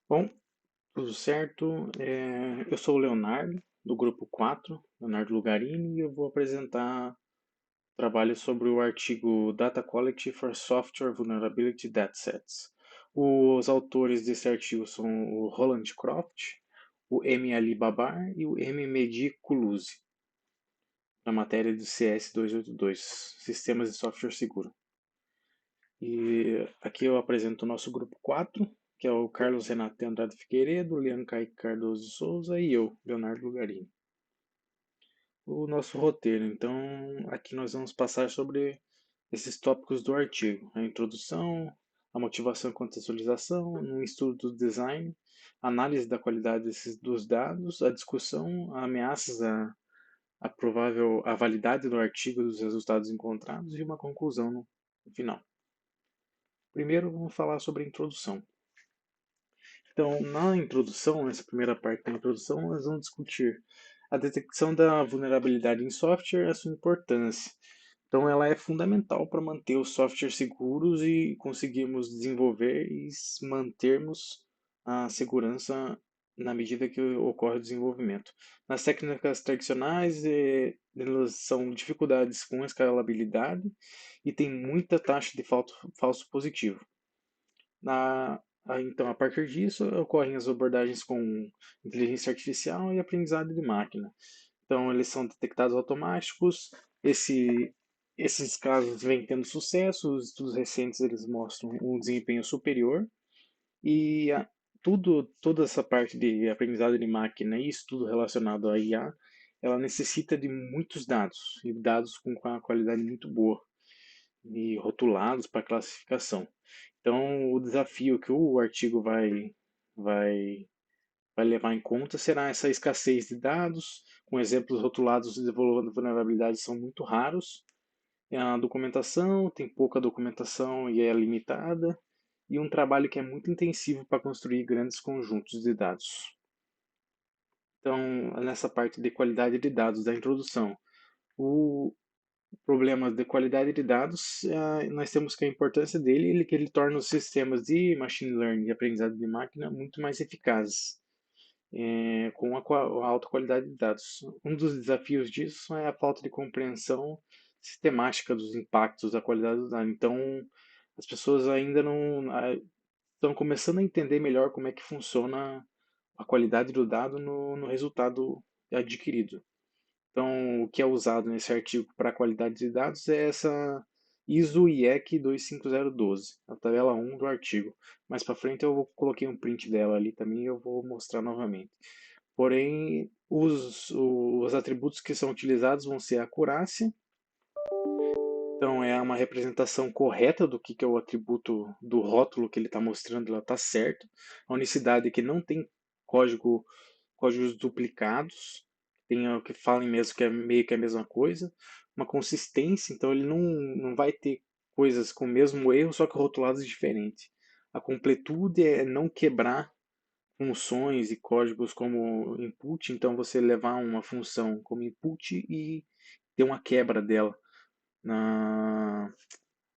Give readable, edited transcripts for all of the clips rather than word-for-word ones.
Bom, tudo certo. Eu sou o Leonardo, do grupo 4, Leonardo Lugarini, e eu vou apresentar trabalho sobre o artigo Data Quality for Software Vulnerability Datasets. Os autores desse artigo são o Roland Croft, o M. Ali Babar e o M. Mehdi Kuluzi, na matéria do CS 282, Sistemas de Software Seguro. E aqui eu apresento o nosso grupo 4, que é o Carlos Renato de Andrade Figueiredo, Leandro Kaique Cardoso de Souza e eu, Leonardo Lugarini. O nosso roteiro. Então, aqui nós vamos passar sobre esses tópicos do artigo: a introdução, a motivação e contextualização, um estudo do design, análise da qualidade dos dados, a discussão, ameaças a provável a validade do artigo dos resultados encontrados e uma conclusão no final. Primeiro, vamos falar sobre a introdução. Então, na introdução, nessa primeira parte da introdução, nós vamos discutir a detecção da vulnerabilidade em software e a sua importância. Então, ela é fundamental para manter os softwares seguros e conseguirmos desenvolver e mantermos a segurança na medida que ocorre o desenvolvimento. Nas técnicas tradicionais, elas são dificuldades com escalabilidade e tem muita taxa de falso positivo. Então, a partir disso, ocorrem as abordagens com inteligência artificial e aprendizado de máquina. Então, eles são detectados automáticos. Esses casos vêm tendo sucesso. Os estudos recentes eles mostram um desempenho superior. E toda essa parte de aprendizado de máquina e estudo relacionado à IA, ela necessita de muitos dados, e dados com uma qualidade muito boa e rotulados para classificação. Então, o desafio que o artigo vai, vai levar em conta será essa escassez de dados, com exemplos rotulados de vulnerabilidades são muito raros. A documentação, tem pouca documentação e é limitada, e um trabalho que é muito intensivo para construir grandes conjuntos de dados. Então, nessa parte de qualidade de dados da introdução, o, problemas de qualidade de dados, nós temos que a importância dele, que ele torna os sistemas de machine learning e aprendizado de máquina muito mais eficazes, com a alta qualidade de dados. Um dos desafios disso é a falta de compreensão sistemática dos impactos da qualidade do dado. Então, as pessoas ainda não estão começando a entender melhor como é que funciona a qualidade do dado no resultado adquirido. Então, o que é usado nesse artigo para qualidade de dados é essa ISO IEC 25012, a tabela 1 do artigo. Mais para frente eu coloquei um print dela ali também e eu vou mostrar novamente. Porém, os atributos que são utilizados vão ser a acurácia, então é uma representação correta do que é o atributo do rótulo que ele está mostrando, ela está certo. A unicidade que não tem códigos duplicados, tem o que falem mesmo que é meio que a mesma coisa. Uma consistência, então ele não vai ter coisas com o mesmo erro, só que rotuladas diferente. A completude é não quebrar funções e códigos como input, então você levar uma função como input e ter uma quebra dela na,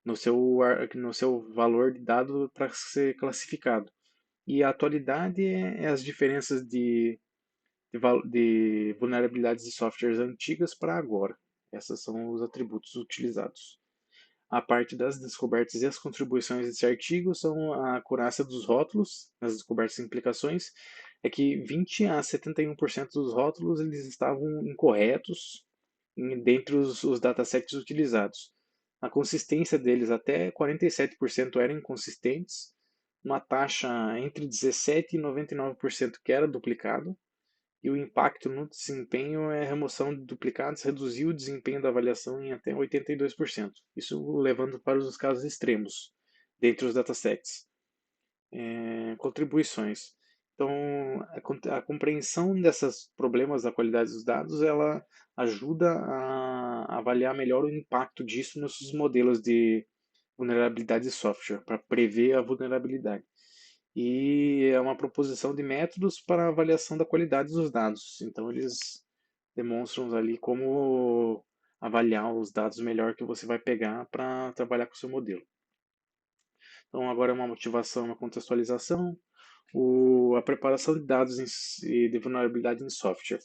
no seu valor de dado para ser classificado. E a atualidade é as diferenças de vulnerabilidades de softwares antigas para agora. Esses são os atributos utilizados. A parte das descobertas e as contribuições desse artigo são a acurácia dos rótulos, as descobertas e implicações, é que 20 a 71% dos rótulos eles estavam incorretos dentre os datasets utilizados. A consistência deles até 47% eram inconsistentes, uma taxa entre 17% e 99% que era duplicado, e o impacto no desempenho é a remoção de duplicados reduziu o desempenho da avaliação em até 82%. Isso levando para os casos extremos, dentre os datasets. Contribuições. Então, a compreensão desses problemas da qualidade dos dados, ela ajuda a avaliar melhor o impacto disso nos modelos de vulnerabilidade de software, para prever a vulnerabilidade. E é uma proposição de métodos para avaliação da qualidade dos dados. Então, eles demonstram ali como avaliar os dados melhor que você vai pegar para trabalhar com o seu modelo. Então, agora é uma motivação, uma contextualização. A preparação de dados e de vulnerabilidade em software.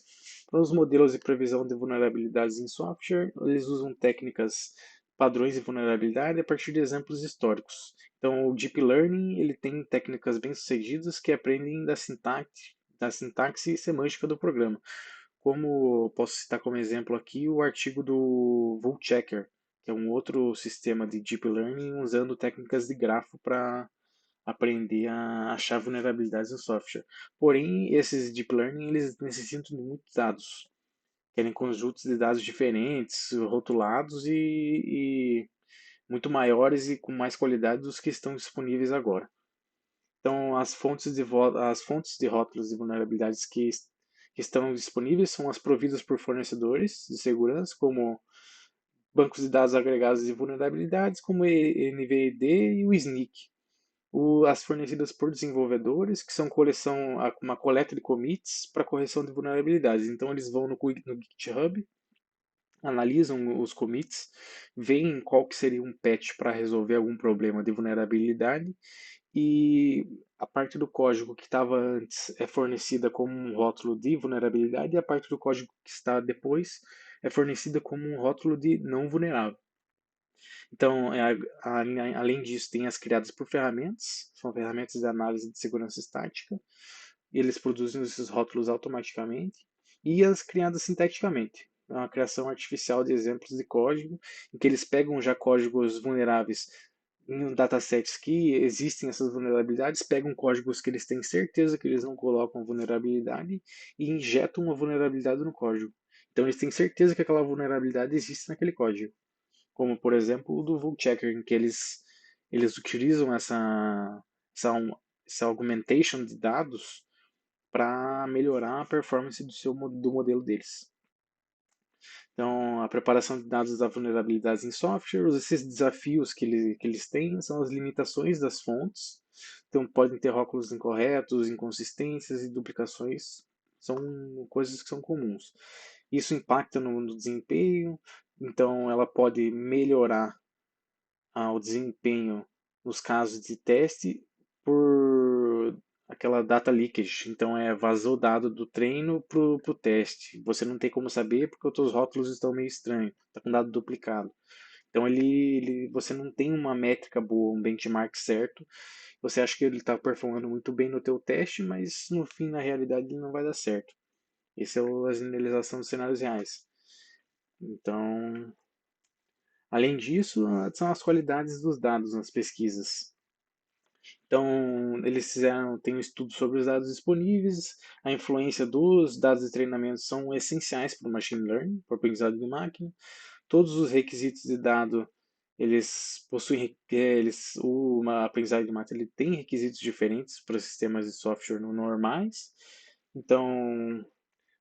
Para os modelos de previsão de vulnerabilidades em software, eles usam técnicas padrões de vulnerabilidade a partir de exemplos históricos. Então, o Deep Learning ele tem técnicas bem-sucedidas que aprendem da sintaxe e semântica do programa. Como posso citar como exemplo aqui o artigo do Vulchecker, que é um outro sistema de Deep Learning usando técnicas de grafo para aprender a achar vulnerabilidades no software. Porém, esses deep learning eles necessitam de muitos dados. Querem conjuntos de dados diferentes, rotulados e muito maiores e com mais qualidade dos que estão disponíveis agora. Então, as fontes de rótulos de vulnerabilidades que estão disponíveis são as providas por fornecedores de segurança, como bancos de dados agregados de vulnerabilidades, como o NVID e o SNCC. As fornecidas por desenvolvedores, que são uma coleta de commits para correção de vulnerabilidades. Então, eles vão no GitHub, analisam os commits, veem qual que seria um patch para resolver algum problema de vulnerabilidade e a parte do código que estava antes é fornecida como um rótulo de vulnerabilidade e a parte do código que está depois é fornecida como um rótulo de não vulnerável. Então, além disso, tem as criadas por ferramentas, são ferramentas de análise de segurança estática, e eles produzem esses rótulos automaticamente, e as criadas sinteticamente, é uma criação artificial de exemplos de código, em que eles pegam já códigos vulneráveis em datasets que existem essas vulnerabilidades, pegam códigos que eles têm certeza que eles não colocam vulnerabilidade e injetam uma vulnerabilidade no código. Então eles têm certeza que aquela vulnerabilidade existe naquele código, como por exemplo o do Vulchecker, em que eles utilizam essa, essa augmentation de dados para melhorar a performance do modelo deles. Então, a preparação de dados das vulnerabilidades em software, esses desafios que eles têm são as limitações das fontes. Então, podem ter rótulos incorretos, inconsistências e duplicações, são coisas que são comuns. Isso impacta no desempenho, então ela pode melhorar o desempenho nos casos de teste por aquela data leakage. Então, vazou dado do treino pro teste. Você não tem como saber porque os seus rótulos estão meio estranhos, está com dado duplicado. Então, você não tem uma métrica boa, um benchmark certo. Você acha que ele está performando muito bem no teu teste, mas no fim, na realidade, ele não vai dar certo. Esse é a generalização dos cenários reais. Então, além disso, são as qualidades dos dados nas pesquisas. Então, tem um estudo sobre os dados disponíveis, a influência dos dados de treinamento são essenciais para o machine learning, para o aprendizado de máquina. Todos os requisitos de dado, eles possuem, uma aprendizagem de máquina ele tem requisitos diferentes para sistemas de software normais. Então,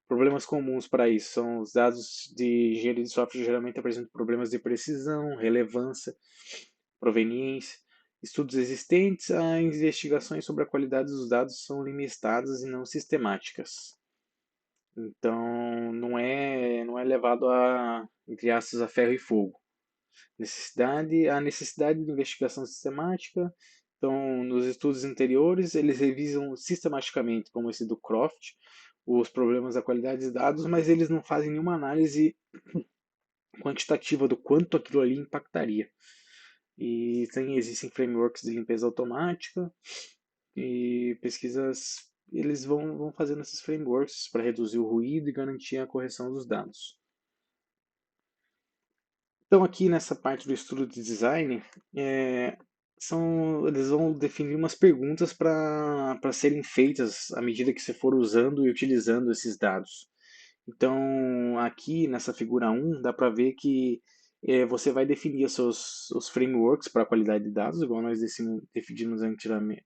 problemas comuns para isso são os dados de engenharia de software geralmente apresentam problemas de precisão, relevância, proveniência. Estudos existentes, as investigações sobre a qualidade dos dados são limitadas e não sistemáticas. Então, não é levado entre aspas, a ferro e fogo. A necessidade de investigação sistemática. Então, nos estudos anteriores, eles revisam sistematicamente, como esse do Croft, os problemas da qualidade de dados, mas eles não fazem nenhuma análise quantitativa do quanto aquilo ali impactaria. E existem frameworks de limpeza automática e pesquisas, eles vão fazendo esses frameworks para reduzir o ruído e garantir a correção dos dados. Então, aqui nessa parte do estudo de design, eles vão definir umas perguntas para serem feitas à medida que você for usando e utilizando esses dados. Então, aqui nessa figura 1, dá para ver que você vai definir os frameworks para a qualidade de dados, igual nós definimos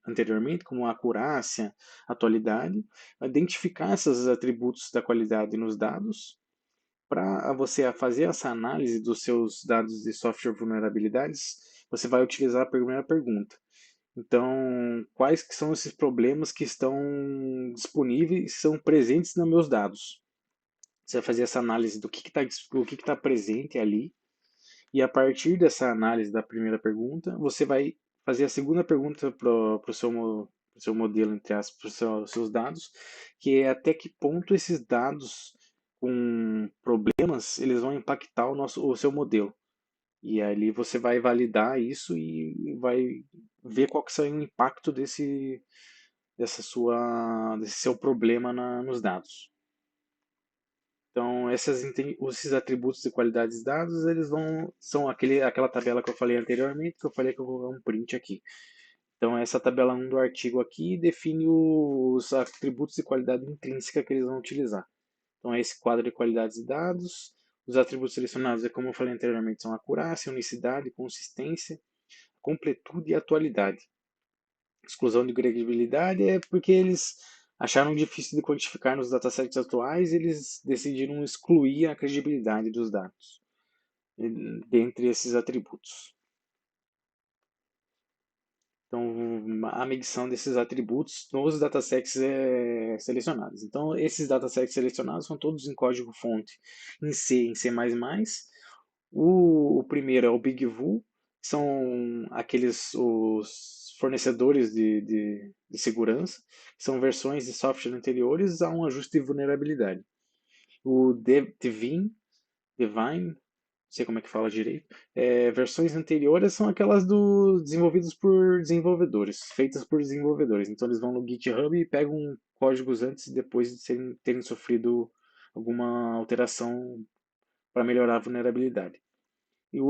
anteriormente, como a acurácia, atualidade, identificar esses atributos da qualidade nos dados. Para você fazer essa análise dos seus dados de software vulnerabilidades, você vai utilizar a primeira pergunta. Então, quais que são esses problemas que estão disponíveis, são presentes nos meus dados? Você vai fazer essa análise do que está presente ali, e a partir dessa análise da primeira pergunta, você vai fazer a segunda pergunta o seu modelo, entre aspas, para os seus dados, que é até que ponto esses dados com problemas eles vão impactar o seu modelo. E ali você vai validar isso e vai ver qual que será o impacto desse seu problema nos dados. Então, esses atributos e qualidades de dados, são aquela tabela que eu falei anteriormente, que eu falei que eu vou dar um print aqui. Então, essa tabela 1 do artigo aqui define os atributos de qualidade intrínseca que eles vão utilizar. Então, é esse quadro de qualidades de dados. Os atributos selecionados, como eu falei anteriormente, são acurácia, unicidade, consistência, completude e atualidade. Exclusão de credibilidade é porque eles acharam difícil de quantificar nos datasets atuais, eles decidiram excluir a credibilidade dos dados dentre esses atributos. Então, a medição desses atributos nos datasets selecionados. Então, esses datasets selecionados são todos em código-fonte em C, em C++. O primeiro é o BigVu, são os fornecedores de segurança, são versões de software anteriores a um ajuste de vulnerabilidade. O Devine, não sei como é que fala direito, versões anteriores são aquelas desenvolvidas por desenvolvedores, feitas por desenvolvedores. Então eles vão no GitHub e pegam códigos antes e depois de terem sofrido alguma alteração para melhorar a vulnerabilidade.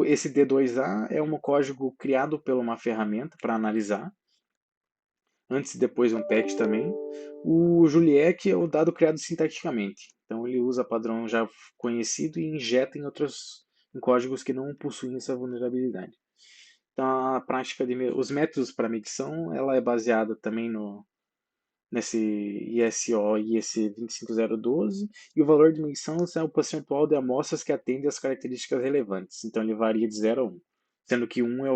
Esse D2A é um código criado por uma ferramenta para analisar, antes e depois um patch também. O Juliet é o dado criado sintaticamente, então ele usa padrão já conhecido e injeta em códigos que não possuem essa vulnerabilidade. Então os métodos para medição, ela é baseada também nesse ISO IEC 25012, e o valor de medição é o percentual de amostras que atende às características relevantes. Então ele varia de 0 a 1, sendo que 1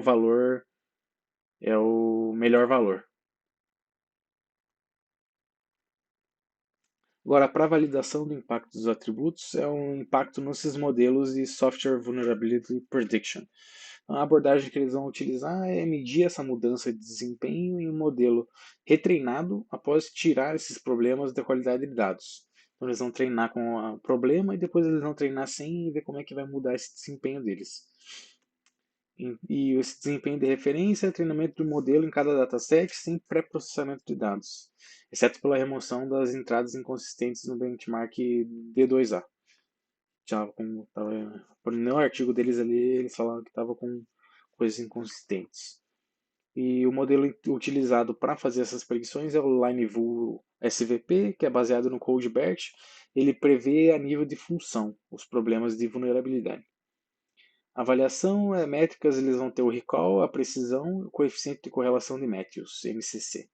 é o melhor valor. Agora, para validação do impacto dos atributos, é um impacto nesses modelos de Software Vulnerability Prediction. A abordagem que eles vão utilizar é medir essa mudança de desempenho em um modelo retreinado após tirar esses problemas da qualidade de dados. Então, eles vão treinar com o problema e depois eles vão treinar sem e ver como é que vai mudar esse desempenho deles. E esse desempenho de referência é treinamento do modelo em cada dataset sem pré-processamento de dados, exceto pela remoção das entradas inconsistentes no benchmark D2A. No artigo deles ali, eles falaram que estava com coisas inconsistentes. E o modelo utilizado para fazer essas predições é o LineView SVP, que é baseado no CodeBert. Ele prevê a nível de função os problemas de vulnerabilidade. A avaliação métricas, eles vão ter o recall, a precisão e o coeficiente de correlação de Matthews, MCC.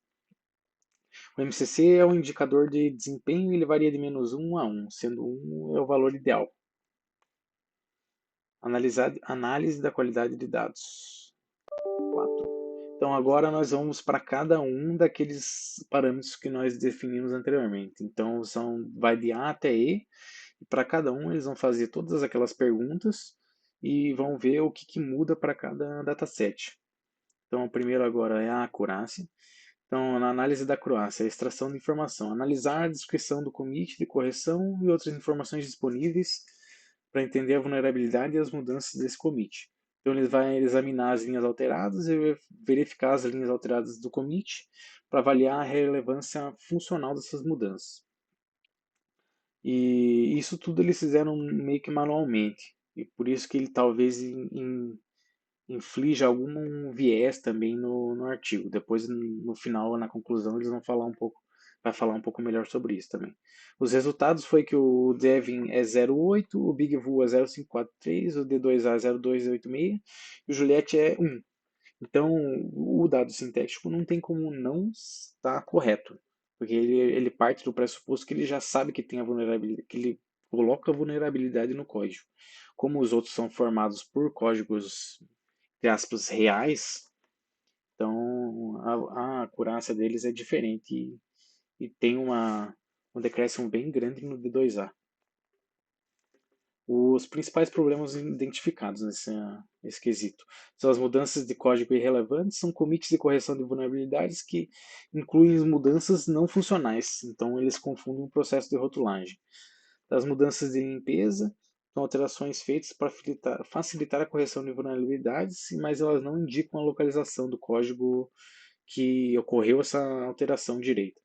O MCC é um indicador de desempenho e ele varia de -1 a 1, sendo 1 é o valor ideal. Análise da qualidade de dados. 4. Então agora nós vamos para cada um daqueles parâmetros que nós definimos anteriormente. Então vai de A até E, e para cada um eles vão fazer todas aquelas perguntas e vão ver o que muda para cada dataset. Então o primeiro agora é a acurácia. Então, na análise da acurácia, a extração de informação, analisar a descrição do commit de correção e outras informações disponíveis para entender a vulnerabilidade e as mudanças desse commit. Então, ele vai examinar as linhas alteradas e verificar as linhas alteradas do commit para avaliar a relevância funcional dessas mudanças. E isso tudo eles fizeram meio que manualmente. E por isso que ele talvez inflige algum viés também no artigo. Depois, no final, na conclusão, eles vai falar um pouco melhor sobre isso também. Os resultados foi que o Devin é 0,8, o BigVu é 0,543, o D2A é 0,286 e o Juliet é 1. Então, o dado sintético não tem como não estar correto, porque ele parte do pressuposto que ele já sabe que tem a vulnerabilidade, que ele coloca a vulnerabilidade no código. Como os outros são formados por códigos, entre aspas, reais, então a acurácia deles é diferente e tem um decréscimo bem grande no D2A. Os principais problemas identificados nesse quesito são as mudanças de código irrelevantes, são commits de correção de vulnerabilidades que incluem mudanças não funcionais, então eles confundem o processo de rotulagem. As mudanças de limpeza são alterações feitas para facilitar a correção de vulnerabilidades, mas elas não indicam a localização do código que ocorreu essa alteração direita.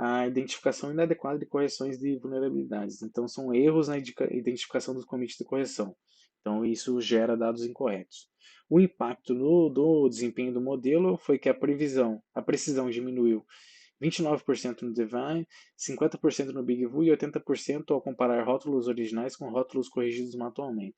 A identificação inadequada de correções de vulnerabilidades. Então, são erros na identificação dos commits de correção. Então, isso gera dados incorretos. O impacto do desempenho do modelo foi que a precisão diminuiu 29% no Divine, 50% no BigView e 80% ao comparar rótulos originais com rótulos corrigidos manualmente,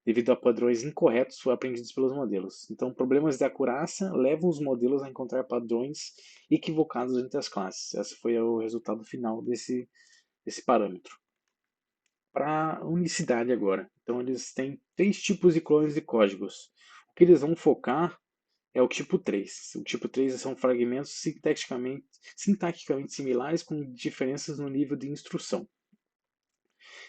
devido a padrões incorretos aprendidos pelos modelos. Então, problemas de acurácia levam os modelos a encontrar padrões equivocados entre as classes. Esse foi o resultado final desse parâmetro. Para unicidade agora. Então, eles têm 3 tipos de clones de códigos. O que eles vão focar é o tipo 3. O tipo 3 são fragmentos sintaticamente similares com diferenças no nível de instrução.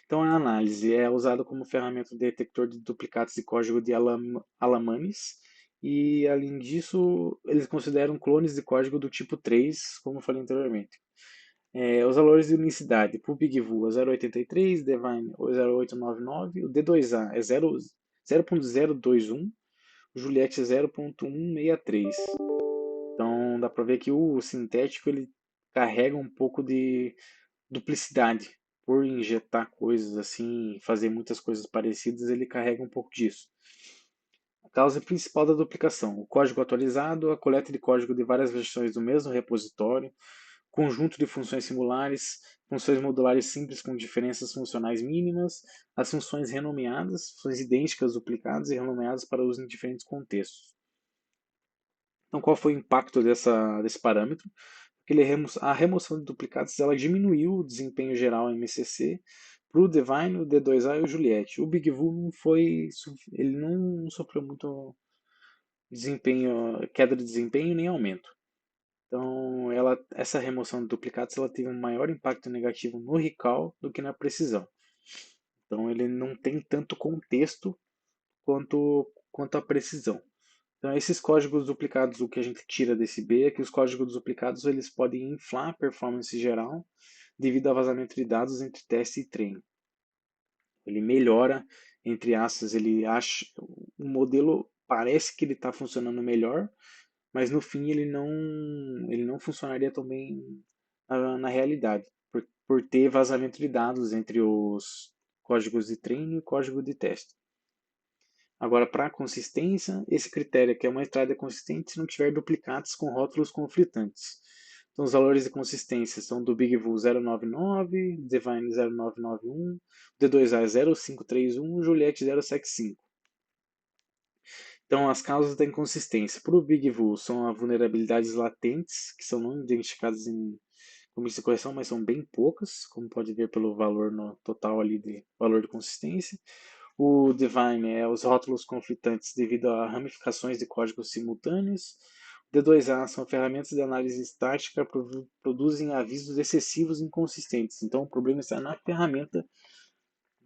Então, a análise é usada como ferramenta de detector de duplicados de código de Alamanes, e, além disso, eles consideram clones de código do tipo 3, como eu falei anteriormente. Os valores de unicidade, para o BigView é 0,83, Divine é 0,899, o D2A é 0.021, o Juliette é 0.163. Então, dá para ver que o sintético ele carrega um pouco de duplicidade. Por injetar coisas assim, fazer muitas coisas parecidas, ele carrega um pouco disso. A causa principal da duplicação: o código atualizado, a coleta de código de várias versões do mesmo repositório, conjunto de funções singulares, funções modulares simples com diferenças funcionais mínimas, as funções renomeadas, funções idênticas duplicadas e renomeadas para uso em diferentes contextos. Então, qual foi o impacto desse parâmetro? Porque a remoção de duplicados ela diminuiu o desempenho geral em MCC para o Divine, o D2A e o Juliette. O BigView ele não sofreu muito queda de desempenho nem aumento. Então, essa remoção de duplicados ela teve um maior impacto negativo no recall do que na precisão. Então, ele não tem tanto contexto quanto a precisão. Então, esses códigos duplicados, o que a gente tira desse B é que os códigos duplicados eles podem inflar a performance geral devido ao vazamento de dados entre teste e treino. Ele melhora, entre aspas, o modelo parece que ele está funcionando melhor, mas no fim ele não funcionaria tão bem na realidade, por ter vazamento de dados entre os códigos de treino e código de teste. Agora, para consistência, esse critério aqui é uma entrada consistente se não tiver duplicados com rótulos conflitantes. Então, os valores de consistência são do BigView 099, Divine 0991, D2A 0531, Juliette 075. Então, as causas da inconsistência para o BigView são as vulnerabilidades latentes, que são não identificadas em commits de correção, mas são bem poucas, como pode ver pelo valor no total ali de valor de consistência. O Divine é os rótulos conflitantes devido a ramificações de códigos simultâneos. O D2A são ferramentas de análise estática que produzem avisos excessivos e inconsistentes. Então, o problema está na ferramenta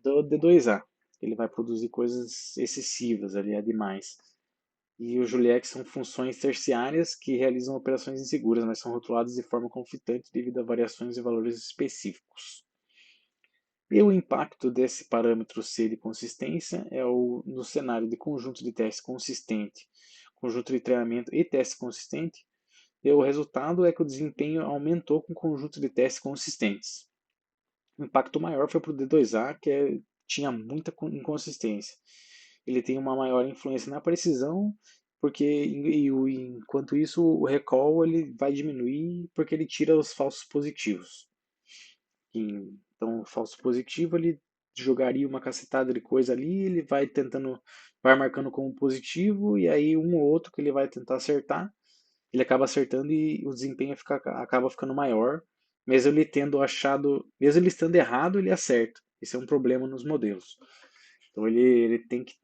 do D2A. Ele vai produzir coisas excessivas ali, é demais. E o Juliette são funções terciárias que realizam operações inseguras, mas são rotuladas de forma conflitante devido a variações em valores específicos. E o impacto desse parâmetro C de consistência no cenário de conjunto de teste consistente, conjunto de treinamento e teste consistente, e o resultado é que o desempenho aumentou com conjunto de testes consistentes. O impacto maior foi para o D2A, que tinha muita inconsistência. Ele tem uma maior influência na precisão, porque enquanto isso o recall ele vai diminuir porque ele tira os falsos positivos. Então, o falso positivo, ele jogaria uma cacetada de coisa ali, ele vai marcando como positivo, e aí um ou outro que ele vai tentar acertar, ele acaba acertando e o desempenho acaba ficando maior, mesmo ele estando errado, ele acerta. Esse é um problema nos modelos. Então ele tem que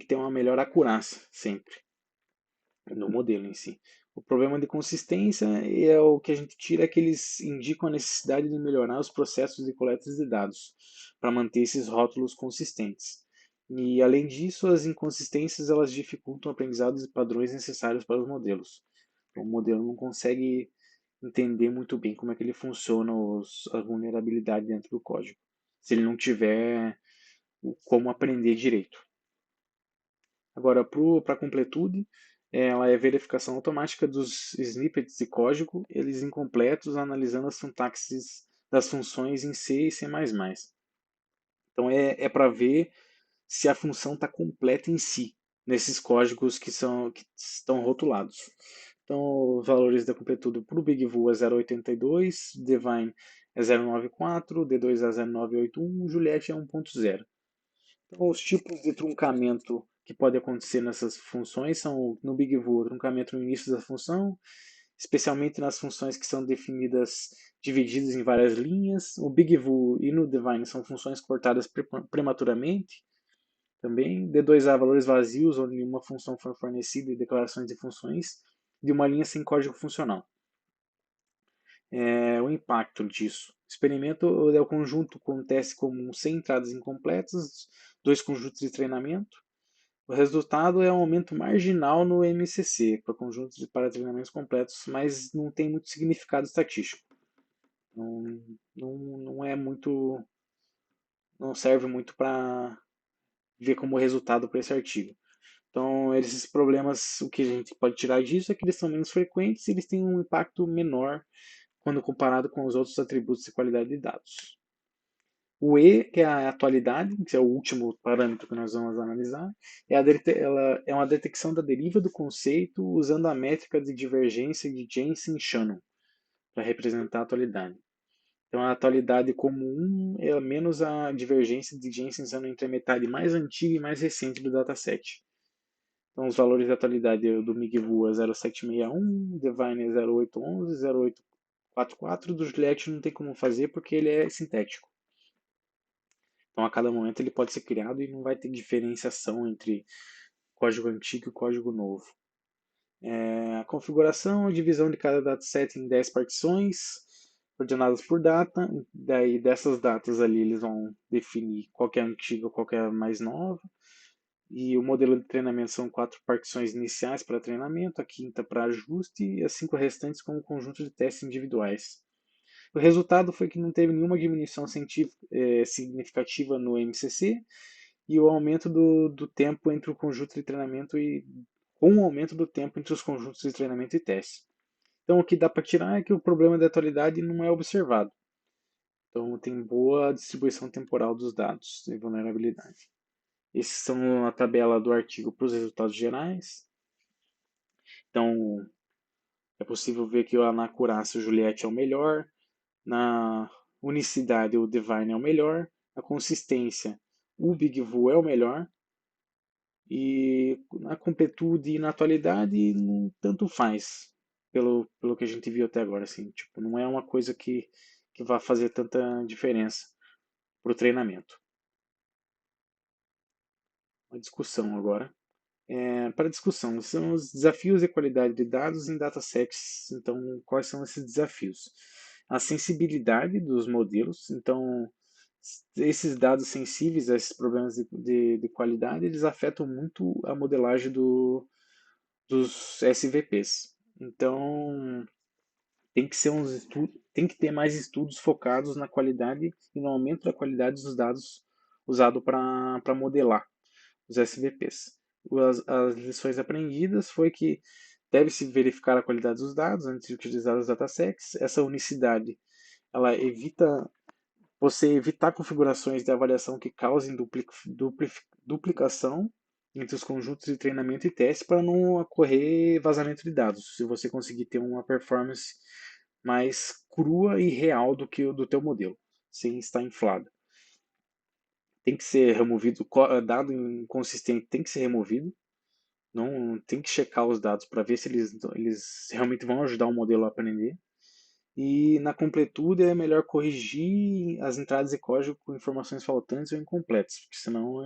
ter uma melhor acurácia sempre. no modelo em si. O problema de consistência é o que a gente tira é que eles indicam a necessidade de melhorar os processos de coleta de dados para manter esses rótulos consistentes. E além disso, as inconsistências elas dificultam aprendizados e padrões necessários para os modelos. Então, o modelo não consegue entender muito bem como é que ele funciona a vulnerabilidade dentro do código, se ele não tiver como aprender direito. Agora, para a completude, ela é a verificação automática dos snippets de código, eles incompletos, analisando as sintaxes das funções em C e C++. Então, é para ver se a função está completa em si, nesses códigos que estão rotulados. Então, os valores da completude para o BigVu é 0,82, Divine é 0,94, D2 é 0,981, Juliette é 1,0. Então, os tipos de truncamento que pode acontecer nessas funções são, no BigVu, truncamento no início da função, especialmente nas funções que são definidas divididas em várias linhas. O BigVu e no Divine são funções cortadas prematuramente. Também D2A, valores vazios, onde nenhuma função foi fornecida, e declarações de funções de uma linha sem código funcional. O impacto disso. O experimento é o conjunto com teste comum sem entradas incompletas, dois conjuntos de treinamento. O resultado é um aumento marginal no MCC para conjuntos para treinamentos completos, mas não tem muito significado estatístico. Não, não é muito, não serve muito para ver como resultado para esse artigo. Então, esses problemas, o que a gente pode tirar disso é que eles são menos frequentes e eles têm um impacto menor quando comparado com os outros atributos de qualidade de dados. O E, que é a atualidade, que é o último parâmetro que nós vamos analisar, ela é uma detecção da deriva do conceito usando a métrica de divergência de Jensen-Shannon para representar a atualidade. Então, a atualidade como 1 é menos a divergência de Jensen-Shannon entre a metade mais antiga e mais recente do dataset. Então, os valores de atualidade do MIGVU é 0761, Divine é 0811, 0844, do Juliette não tem como fazer porque ele é sintético. Então, a cada momento ele pode ser criado e não vai ter diferenciação entre código antigo e código novo. A configuração, a divisão de cada dataset em 10 partições, ordenadas por data. Daí, dessas datas ali, eles vão definir qual é a antiga e qual é a mais nova. E o modelo de treinamento são 4 partições iniciais para treinamento, a quinta para ajuste e as 5 restantes como conjunto de testes individuais. O resultado foi que não teve nenhuma diminuição significativa no MCC e o aumento do tempo entre o conjunto de treinamento e com o aumento do tempo entre os conjuntos de treinamento e teste. Então, o que dá para tirar é que o problema da atualidade não é observado. Então, tem boa distribuição temporal dos dados de vulnerabilidade. Esses são a tabela do artigo para os resultados gerais. Então, é possível ver que na acurácia o Juliette é o melhor, na unicidade o Divine é o melhor, na consistência o BigVu é o melhor, e na completude e na atualidade tanto faz, pelo que a gente viu até agora. Assim, tipo, não é uma coisa que vai fazer tanta diferença para o treinamento. Uma discussão agora. Para discussão, são os desafios de qualidade de dados em datasets. Então, quais são esses desafios? A sensibilidade dos modelos. Então, esses dados sensíveis a esses problemas de qualidade, eles afetam muito a modelagem dos SVPs. Então, tem que ter mais estudos focados na qualidade e no aumento da qualidade dos dados usados para modelar os SVPs. As lições aprendidas foi que deve-se verificar a qualidade dos dados antes de utilizar os datasets. Essa unicidade, ela evita você evitar configurações de avaliação que causem duplicação entre os conjuntos de treinamento e teste para não ocorrer vazamento de dados. Se você conseguir ter uma performance mais crua e real do que o do teu modelo, sem estar inflado. Tem que ser removido, dado inconsistente tem que ser removido. Não tem que checar os dados para ver se eles realmente vão ajudar o modelo a aprender. E na completude é melhor corrigir as entradas de código com informações faltantes ou incompletas, porque senão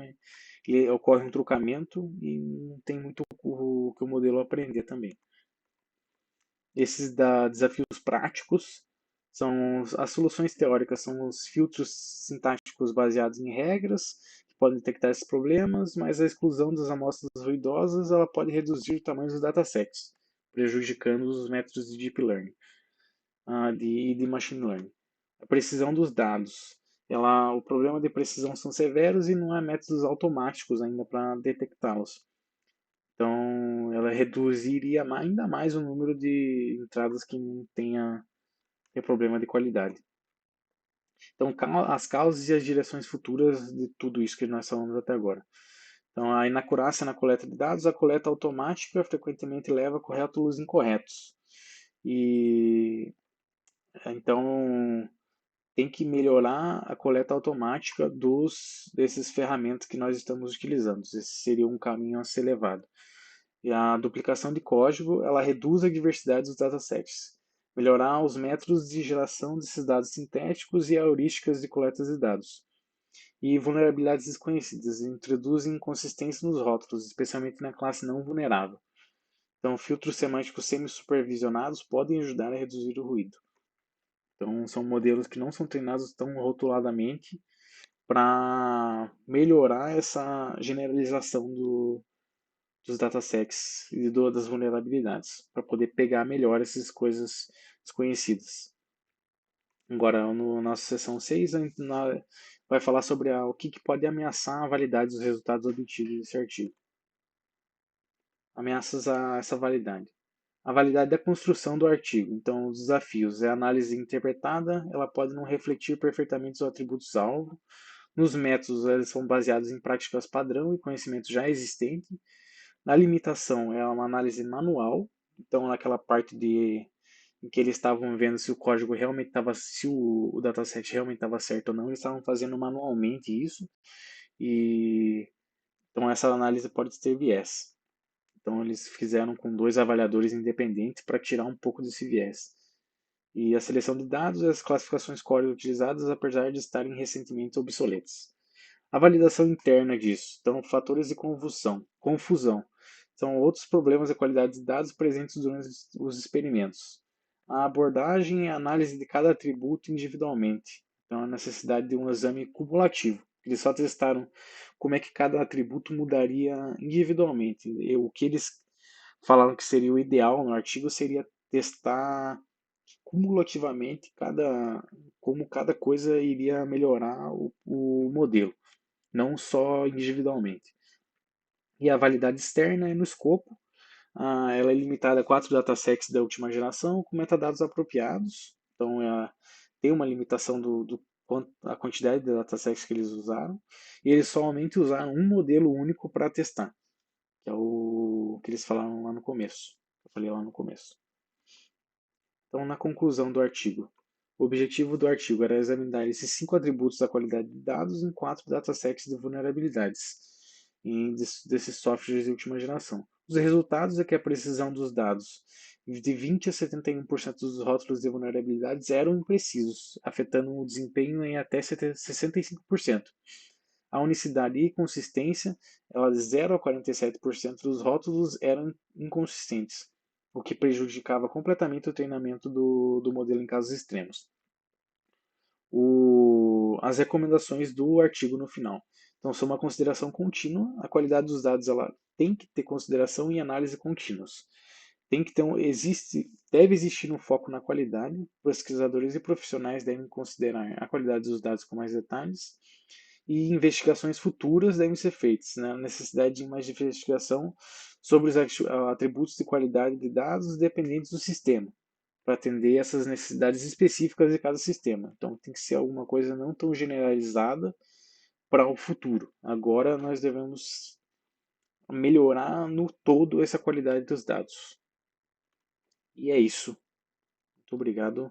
ocorre um truncamento e não tem muito o que o modelo aprender também. Esses desafios práticos são as soluções teóricas, são os filtros sintáticos baseados em regras que podem detectar esses problemas, mas a exclusão das amostras ruidosas ela pode reduzir o tamanho dos datasets, prejudicando os métodos de deep learning e de machine learning. A precisão dos dados. O problema de precisão são severos e não há métodos automáticos ainda para detectá-los. Então, ela reduziria ainda mais o número de entradas que não tenha problema de qualidade. Então, as causas e as direções futuras de tudo isso que nós falamos até agora. Então, a inacurácia na coleta de dados, a coleta automática frequentemente leva a corrétulos incorretos. E então tem que melhorar a coleta automática desses ferramentas que nós estamos utilizando. Esse seria um caminho a ser levado. E a duplicação de código, ela reduz a diversidade dos datasets. Melhorar os métodos de geração desses dados sintéticos e heurísticas de coleta de dados. E vulnerabilidades desconhecidas, introduzem inconsistência nos rótulos, especialmente na classe não vulnerável. Então, filtros semânticos semi-supervisionados podem ajudar a reduzir o ruído. Então, são modelos que não são treinados tão rotuladamente para melhorar essa generalização dos datasets e das vulnerabilidades, para poder pegar melhor essas coisas desconhecidas. Agora, no nossa seção 6, a gente vai falar sobre o que pode ameaçar a validade dos resultados obtidos desse artigo. Ameaças a essa validade. A validade da construção do artigo. Então, os desafios. A análise interpretada, ela pode não refletir perfeitamente os atributos-alvo. Nos métodos, eles são baseados em práticas padrão e conhecimento já existente. Na limitação, é uma análise manual. Então, naquela parte em que eles estavam vendo se o código realmente estava, se o dataset realmente estava certo ou não, eles estavam fazendo manualmente isso. E então essa análise pode ter viés. Então eles fizeram com dois avaliadores independentes para tirar um pouco desse viés. E a seleção de dados e as classificações core utilizadas, apesar de estarem recentemente obsoletas. A validação interna disso. Então, fatores de confusão. São outros problemas de qualidade de dados presentes durante os experimentos. A abordagem e a análise de cada atributo individualmente. Então, a necessidade de um exame cumulativo. Eles só testaram como é que cada atributo mudaria individualmente. O que eles falaram que seria o ideal no artigo seria testar cumulativamente como cada coisa iria melhorar o modelo, não só individualmente. E a validade externa é no escopo. Ela é limitada a 4 datasets da última geração com metadados apropriados. Então, tem uma limitação a quantidade de datasets que eles usaram. E eles somente usaram um modelo único para testar, que é o que eles falaram lá no começo. Eu falei lá no começo. Então, na conclusão do artigo, o objetivo do artigo era examinar esses 5 atributos da qualidade de dados em 4 datasets de vulnerabilidades desses softwares de última geração. Os resultados é que a precisão dos dados de 20 a 71% dos rótulos de vulnerabilidades eram imprecisos, afetando o desempenho em até 65%. A unicidade e consistência, ela de 0 a 47% dos rótulos eram inconsistentes, o que prejudicava completamente o treinamento do modelo em casos extremos. As recomendações do artigo no final. Então, são uma consideração contínua. A qualidade dos dados ela tem que ter consideração e análise contínuas. Tem que ter deve existir um foco na qualidade. Pesquisadores e profissionais devem considerar a qualidade dos dados com mais detalhes. E investigações futuras devem ser feitas, né? A necessidade de mais investigação sobre os atributos de qualidade de dados dependentes do sistema, para atender essas necessidades específicas de cada sistema. Então, tem que ser alguma coisa não tão generalizada para o futuro. Agora, nós devemos melhorar no todo essa qualidade dos dados. E é isso. Muito obrigado.